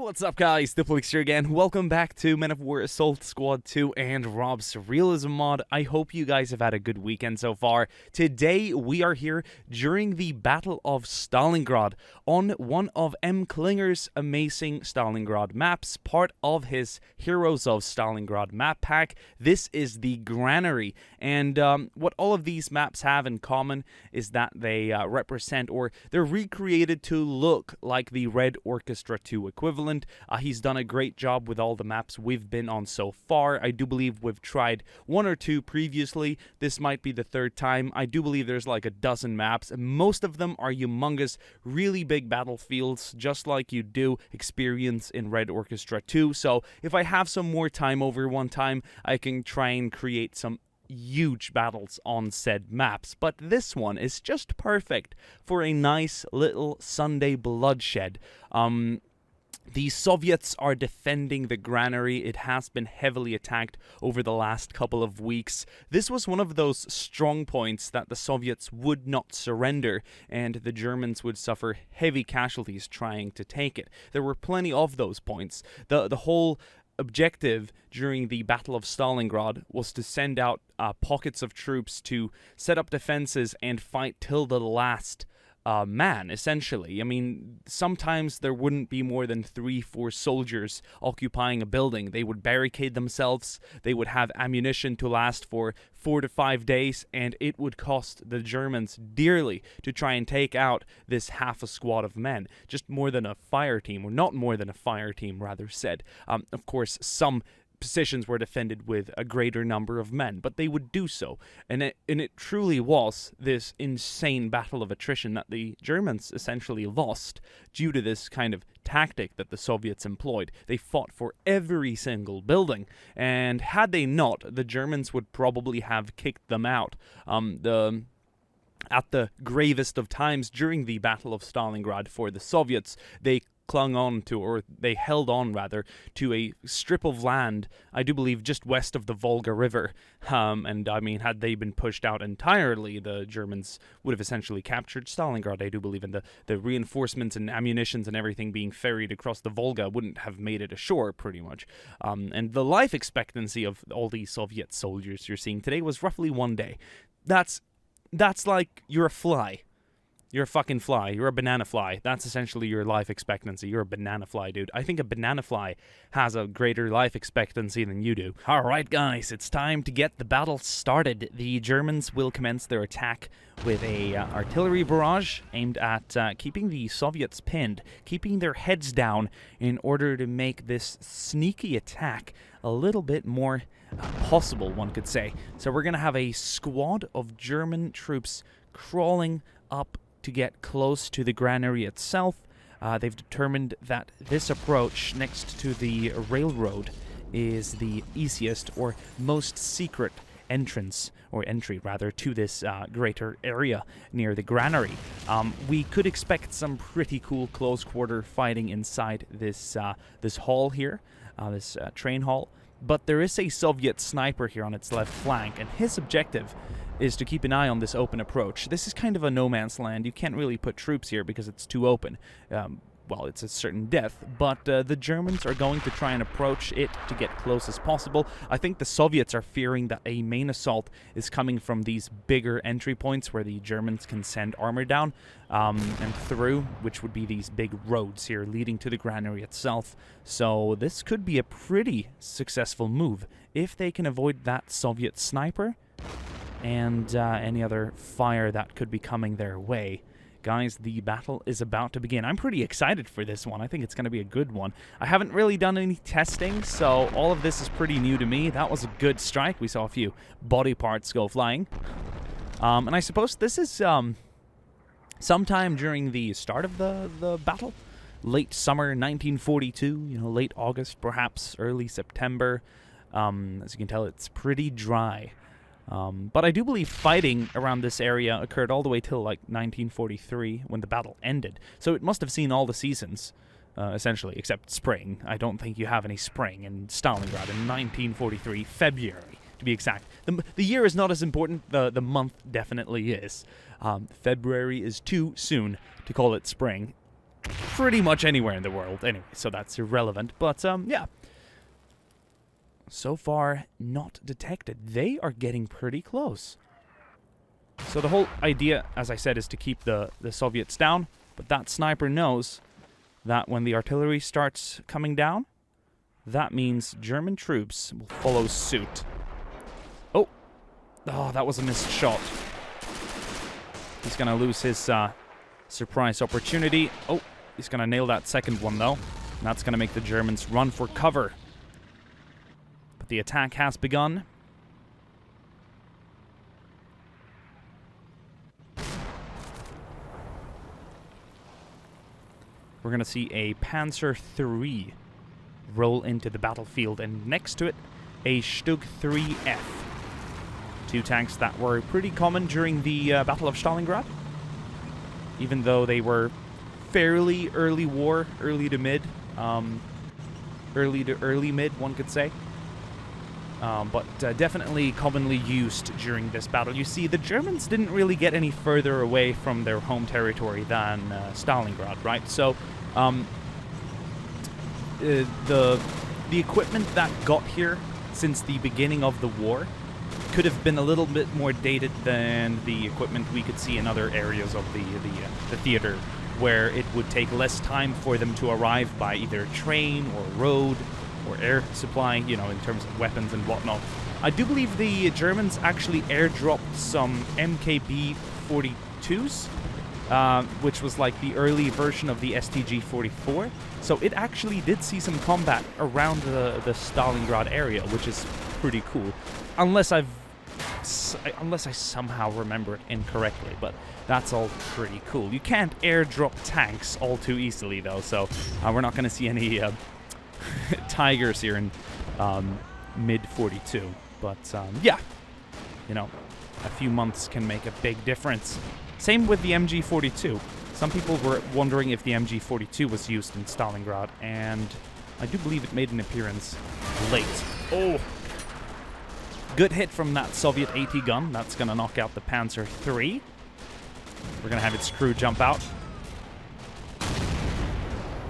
What's up, guys? Diplex here again. Welcome back to Men of War Assault Squad 2 and Rob's Realism mod. I hope you guys have had a good weekend so far. Today, we are here during the Battle of Stalingrad on one of M. Klinger's amazing Stalingrad maps, part of his Heroes of Stalingrad map pack. This is the Granary, and what all of these maps have in common is that they represent, or they're recreated to look like the Red Orchestra 2 equivalent. He's done a great job with all the maps we've been on so far. I do believe we've tried one or two previously. This might be the third time. I do believe there's like a dozen maps, and most of them are humongous, really big battlefields, just like you do experience in Red Orchestra 2. So if I have some more time over one time, I can try and create some huge battles on said maps, but this one is just perfect for a nice little Sunday bloodshed. The Soviets are defending the Granary. It has been heavily attacked over the last couple of weeks. This was one of those strong points that the Soviets would not surrender, and the Germans would suffer heavy casualties trying to take it. There were plenty of those points. The whole objective during the Battle of Stalingrad was to send out pockets of troops to set up defenses and fight till the last man, essentially. I mean, sometimes there wouldn't be more than 3-4 soldiers occupying a building. They would barricade themselves, they would have ammunition to last for 4 to 5 days, and it would cost the Germans dearly to try and take out this half a squad of men. Just more than a fire team, or not more than a fire team, rather said. Of course, some positions were defended with a greater number of men, but they would do so, and it truly was this insane battle of attrition that the Germans essentially lost due to this kind of tactic that the Soviets employed. They fought for every single building, and had they not, the Germans would probably have kicked them out. At the gravest of times during the Battle of Stalingrad for the Soviets, they clung on to, or they held on rather, to a strip of land, I do believe just west of the Volga River, and I mean, had they been pushed out entirely, the Germans would have essentially captured Stalingrad, I do believe, and the reinforcements and ammunitions and everything being ferried across the Volga wouldn't have made it ashore, pretty much. And the life expectancy of all these Soviet soldiers you're seeing today was roughly 1 day. That's like, you're a fly. You're a fucking fly. You're a banana fly. That's essentially your life expectancy. You're a banana fly, dude. I think a banana fly has a greater life expectancy than you do. Alright, guys, it's time to get the battle started. The Germans will commence their attack with a artillery barrage aimed at keeping the Soviets pinned, keeping their heads down in order to make this sneaky attack a little bit more possible, one could say. So we're going to have a squad of German troops crawling up to get close to the Granary itself. They've determined that this approach next to the railroad is the easiest or most secret entrance, or entry rather, to this greater area near the Granary. We could expect some pretty cool close quarter fighting inside this hall here, this train hall. But there is a Soviet sniper here on its left flank, and his objective is to keep an eye on this open approach. This is kind of a no man's land. You can't really put troops here because it's too open. Well, it's a certain death, but the Germans are going to try and approach it to get close as possible. I think the Soviets are fearing that a main assault is coming from these bigger entry points where the Germans can send armor down and through, which would be these big roads here leading to the Granary itself. So this could be a pretty successful move if they can avoid that Soviet sniper and any other fire that could be coming their way. Guys, the battle is about to begin. I'm pretty excited for this one. I think it's going to be a good one. I haven't really done any testing, so all of this is pretty new to me. That was a good strike. We saw a few body parts go flying. And I suppose this is sometime during the start of the battle. Late summer 1942, late August, perhaps early September. As you can tell, it's pretty dry. But I do believe fighting around this area occurred all the way till like 1943 when the battle ended. So it must have seen all the seasons, essentially, except spring. I don't think you have any spring in Stalingrad in 1943, February, to be exact. The year is not as important, the month definitely is. February is too soon to call it spring. pretty much anywhere in the world anyway, so that's irrelevant. But, yeah. So far, not detected. They are getting pretty close. So the whole idea, as I said, is to keep the Soviets down, but that sniper knows that when the artillery starts coming down, that means German troops will follow suit. Oh, that was a missed shot. He's going to lose his surprise opportunity. Oh, he's going to nail that second one, though. And that's going to make the Germans run for cover. But the attack has begun. We're going to see a Panzer III roll into the battlefield, and next to it, a Stug 3F. Two tanks that were pretty common during the Battle of Stalingrad, even though they were fairly early war, early to mid, early mid, one could say. But definitely commonly used during this battle. You see, the Germans didn't really get any further away from their home territory than Stalingrad, right? So, the equipment that got here since the beginning of the war could have been a little bit more dated than the equipment we could see in other areas of the theater, where it would take less time for them to arrive by either train or road or air supply, you know, in terms of weapons and whatnot. I do believe the Germans actually airdropped some MKB-42s, which was like the early version of the STG-44. So it actually did see some combat around the Stalingrad area, which is pretty cool. Unless I somehow remember it incorrectly, but that's all pretty cool. You can't airdrop tanks all too easily, though, so we're not going to see any Tigers here in mid-42. But, yeah, you know, a few months can make a big difference. Same with the MG-42. Some people were wondering if the MG-42 was used in Stalingrad, and I do believe it made an appearance late. Oh! Good hit from that Soviet AT gun. That's going to knock out the Panzer III. We're going to have its crew jump out.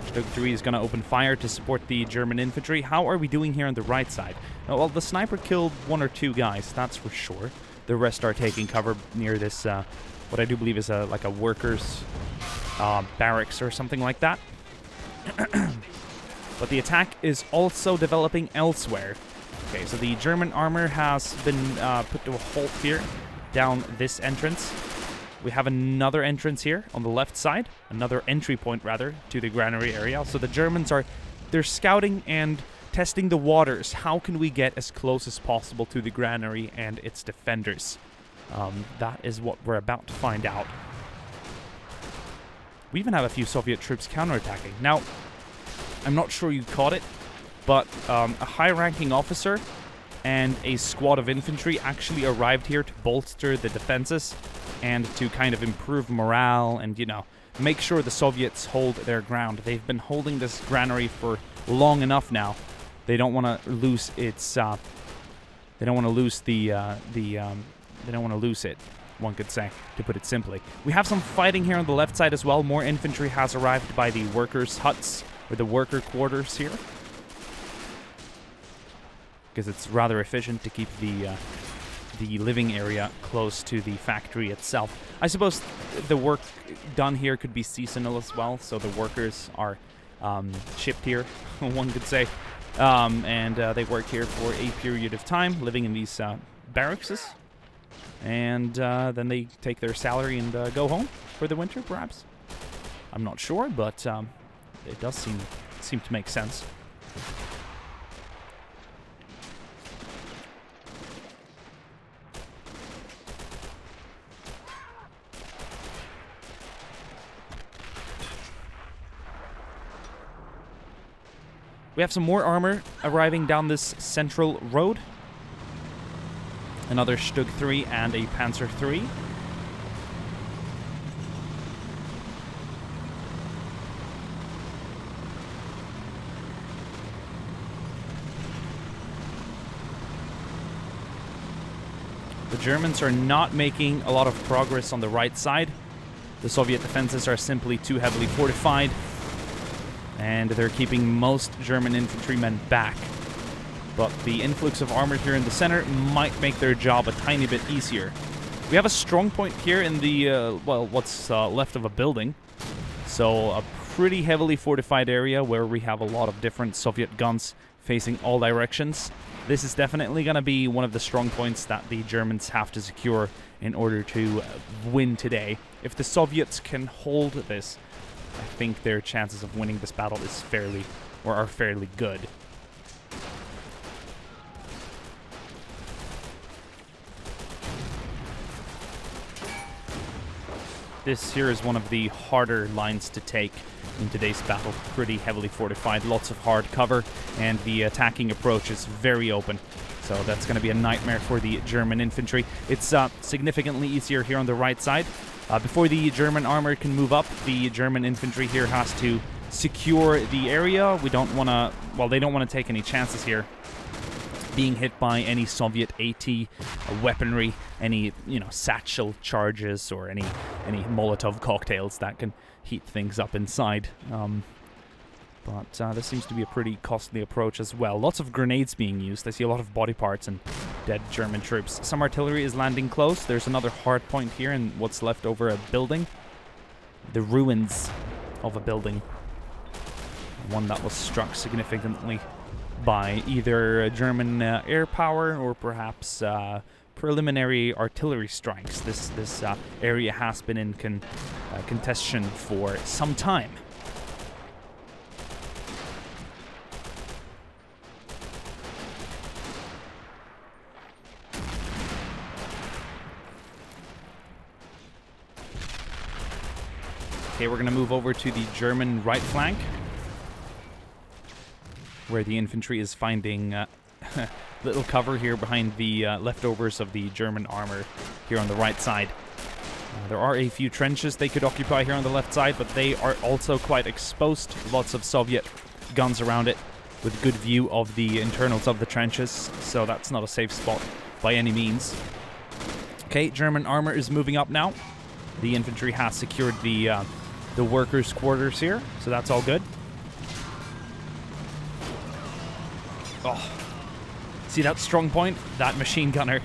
Stug 3 is going to open fire to support the German infantry. How are we doing here on the right side? Well, the sniper killed one or two guys, that's for sure. The rest are taking cover near this, what I do believe is like a workers' barracks or something like that. But the attack is also developing elsewhere. Okay, so the German armor has been put to a halt here, down this entrance. We have another entrance here on the left side, another entry point, rather, to the Granary area. So the Germans they're scouting and testing the waters. How can we get as close as possible to the Granary and its defenders? That is what we're about to find out. We even have a few Soviet troops counterattacking. Now, I'm not sure you caught it, but a high-ranking officer and a squad of infantry actually arrived here to bolster the defenses and to kind of improve morale and, you know, make sure the Soviets hold their ground. They've been holding this granary for long enough now. They don't want to lose its. They don't want to lose they don't want to lose it, one could say, to put it simply. We have some fighting here on the left side as well. More infantry has arrived by the workers' huts, or the worker quarters here, because it's rather efficient to keep the living area close to the factory itself. I suppose the work done here could be seasonal as well, so the workers are shipped here, one could say, and they work here for a period of time, living in these barracks, and then they take their salary and go home for the winter, perhaps. I'm not sure, but it does seem to make sense. We have some more armor arriving down this central road. Another Stug 3 and a Panzer III. The Germans are not making a lot of progress on the right side. The Soviet defenses are simply too heavily fortified, and they're keeping most German infantrymen back. But the influx of armor here in the center might make their job a tiny bit easier. We have a strong point here in the, well, what's left of a building. So a pretty heavily fortified area where we have a lot of different Soviet guns facing all directions. This is definitely going to be one of the strong points that the Germans have to secure in order to win today. If the Soviets can hold this, I think their chances of winning this battle is are fairly good. This here is one of the harder lines to take in today's battle. Pretty heavily fortified, lots of hard cover, and the attacking approach is very open. So that's going to be a nightmare for the German infantry. It's significantly easier here on the right side. Before the German armor can move up, the German infantry here has to secure the area. We don't want to, well, they don't want to take any chances here being hit by any Soviet AT weaponry, any, you know, satchel charges or any Molotov cocktails that can heat things up inside. But this seems to be a pretty costly approach as well. Lots of grenades being used. I see a lot of body parts and dead German troops. Some artillery is landing close. There's another hard point here in what's left over a building. The ruins of a building. One that was struck significantly by either German air power or perhaps preliminary artillery strikes. This area has been in contention for some time. Okay, we're going to move over to the German right flank, where the infantry is finding little cover here behind the leftovers of the German armor here on the right side. There are a few trenches they could occupy here on the left side, but they are also quite exposed. Lots of Soviet guns around it with good view of the internals of the trenches, so that's not a safe spot by any means. Okay, German armor is moving up now. The infantry has secured the workers' quarters here, so that's all good. Oh, see that strong point? That machine gunner.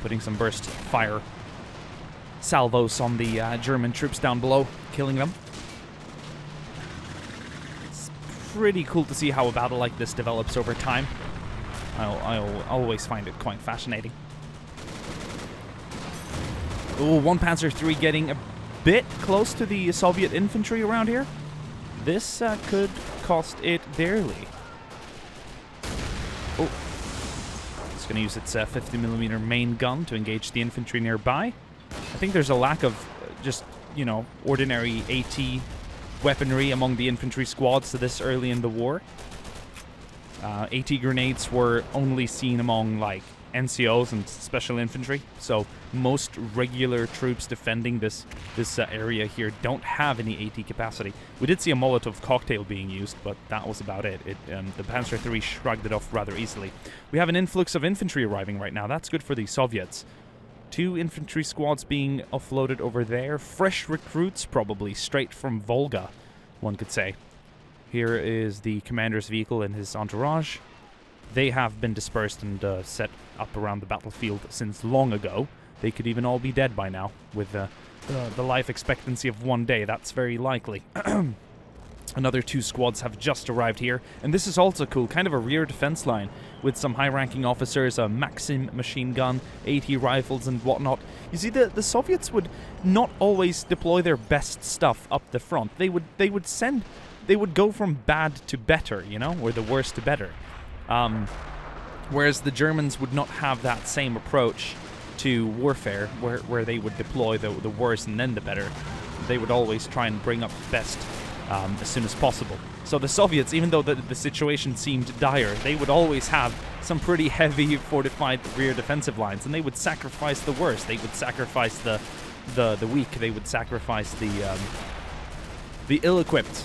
Putting some burst fire salvos on the German troops down below, killing them. It's pretty cool to see how a battle like this develops over time. I'll always find it quite fascinating. Oh, one Panzer III getting a bit close to the Soviet infantry around here. This could cost it dearly. Oh, it's going to use its 50mm main gun to engage the infantry nearby. I think there's a lack of just, you know, ordinary AT weaponry among the infantry squads this early in the war. AT grenades were only seen among, like, NCOs and special infantry, so most regular troops defending this area here don't have any AT capacity. We did see a Molotov cocktail being used, but that was about it. The Panzer III shrugged it off rather easily. We have an influx of infantry arriving right now. That's good for the Soviets. 2 infantry squads being offloaded over there. Fresh recruits, probably, straight from Volga, one could say. Here is the commander's vehicle and his entourage. They have been dispersed and set up around the battlefield since long ago. They could even all be dead by now, with the life expectancy of 1 day. That's very likely. Another 2 squads have just arrived here, and this is also cool, kind of a rear defense line, with some high-ranking officers, a Maxim machine gun, AT rifles and whatnot. You see, the Soviets would not always deploy their best stuff up the front. They would go from bad to better, you know, or the worst to better. Whereas the Germans would not have that same approach to warfare, where they would deploy the worst and then the better. They would always try and bring up the best as soon as possible. So the Soviets, even though the situation seemed dire, they would always have some pretty heavy fortified rear defensive lines, and they would sacrifice the worst. They would sacrifice the weak. They would sacrifice the ill-equipped.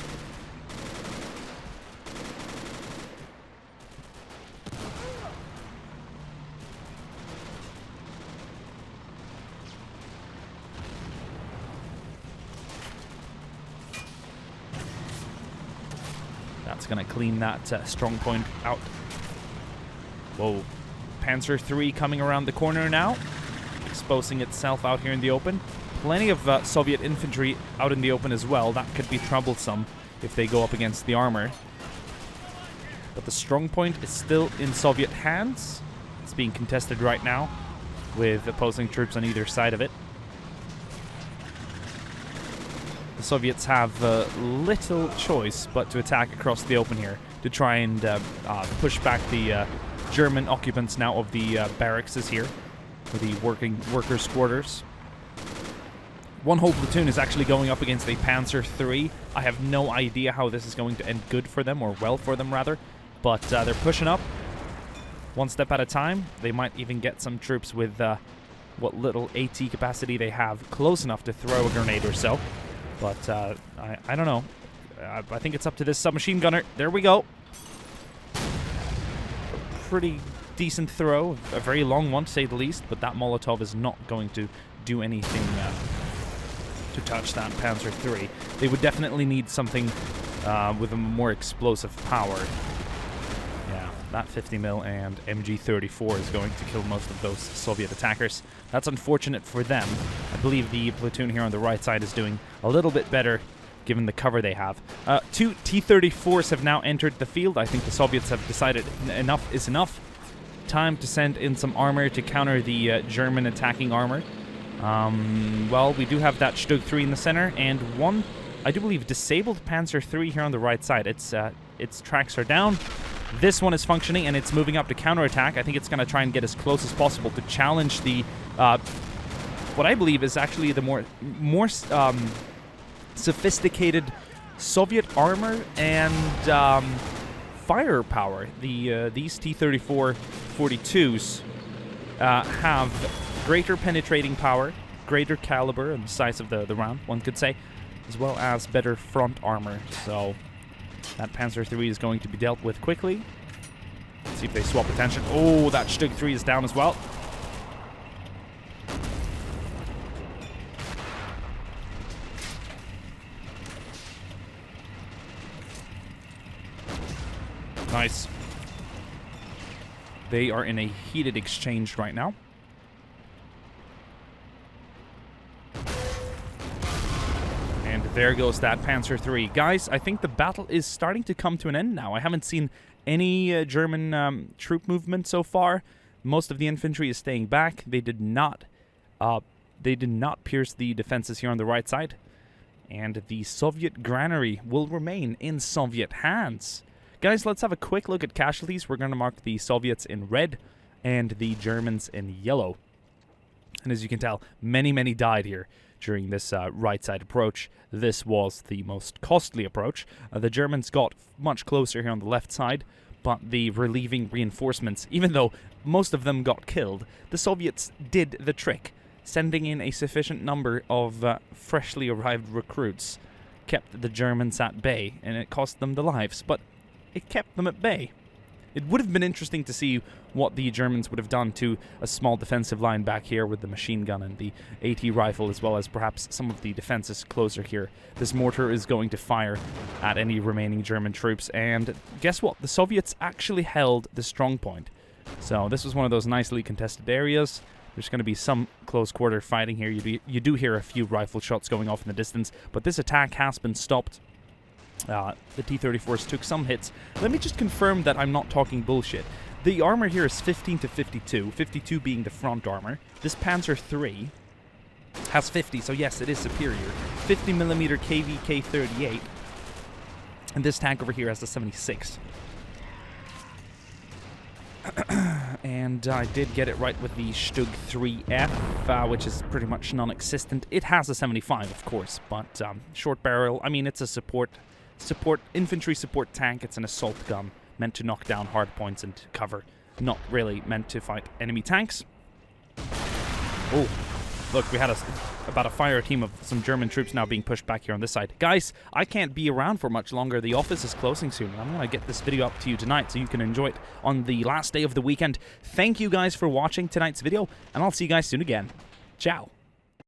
That's going to clean that strong point out. Whoa. Panzer III coming around the corner now, exposing itself out here in the open. Plenty of Soviet infantry out in the open as well. That could be troublesome if they go up against the armor. But the strong point is still in Soviet hands. It's being contested right now with opposing troops on either side of it. The Soviets have little choice but to attack across the open here to try and push back the German occupants now of the barracks here, or the workers' quarters. One whole platoon is actually going up against a Panzer III. I have no idea how this is going to end good for them, or well for them rather, but they're pushing up one step at a time. They might even get some troops with what little AT capacity they have close enough to throw a grenade or so. But I don't know. I think it's up to this submachine gunner. There we go. Pretty decent throw. A very long one, to say the least. But that Molotov is not going to do anything to touch that Panzer III. They would definitely need something with a more explosive power. Yeah, that 50mm and MG34 is going to kill most of those Soviet attackers. That's unfortunate for them. I believe the platoon here on the right side is doing a little bit better given the cover they have. 2 T-34s have now entered the field. I think the Soviets have decided enough is enough. Time to send in some armor to counter the German attacking armor. Well, we do have that Stug 3 in the center, and one, I do believe, disabled Panzer III here on the right side. Its tracks are down. This one is functioning, and it's moving up to counterattack. I think it's going to try and get as close as possible to challenge the, what I believe is actually the more sophisticated Soviet armor and firepower. These T-34 42s have greater penetrating power, greater caliber and size of the round, one could say, as well as better front armor. So that Panzer III is going to be dealt with quickly. Let's see if they swap attention. Oh, that Stug 3 is down as well. Nice. They are in a heated exchange right now. And there goes that Panzer III. Guys, I think the battle is starting to come to an end now. I haven't seen any German troop movement so far. Most of the infantry is staying back. They did not pierce the defenses here on the right side. And the Soviet Granary will remain in Soviet hands. Guys, let's have a quick look at casualties. We're going to mark the Soviets in red and the Germans in yellow. And as you can tell, many died here during this right side approach. This was the most costly approach. The Germans got much closer here on the left side, but the relieving reinforcements, even though most of them got killed, the Soviets did the trick. Sending in a sufficient number of freshly arrived recruits kept the Germans at bay, and it cost them their lives, but it kept them at bay. It would have been interesting to see what the Germans would have done to a small defensive line back here with the machine gun and the AT rifle, as well as perhaps some of the defenses closer here. This mortar is going to fire at any remaining German troops, and guess what? The Soviets actually held the strong point. So this was one of those nicely contested areas. There's going to be some close quarter fighting here. You do hear a few rifle shots going off in the distance, but this attack has been stopped. The T-34s took some hits. Let me just confirm that I'm not talking bullshit. The armor here is 15 to 52, 52 being the front armor. This Panzer III has 50, so yes, it is superior. 50mm KVK-38. And this tank over here has the 76. And I did get it right with the Stug 3F, which is pretty much non-existent. It has a 75, of course, but short barrel, I mean, it's a infantry support tank. It's an assault gun meant to knock down hard points and cover, not really meant to fight enemy tanks. Oh, look, we had about a fire team of some German troops now being pushed back here on this side. Guys, I can't be around for much longer. The office is closing soon. I'm going to get this video up to you tonight so you can enjoy it on the last day of the weekend. Thank you guys for watching tonight's video, and I'll see you guys soon again. Ciao.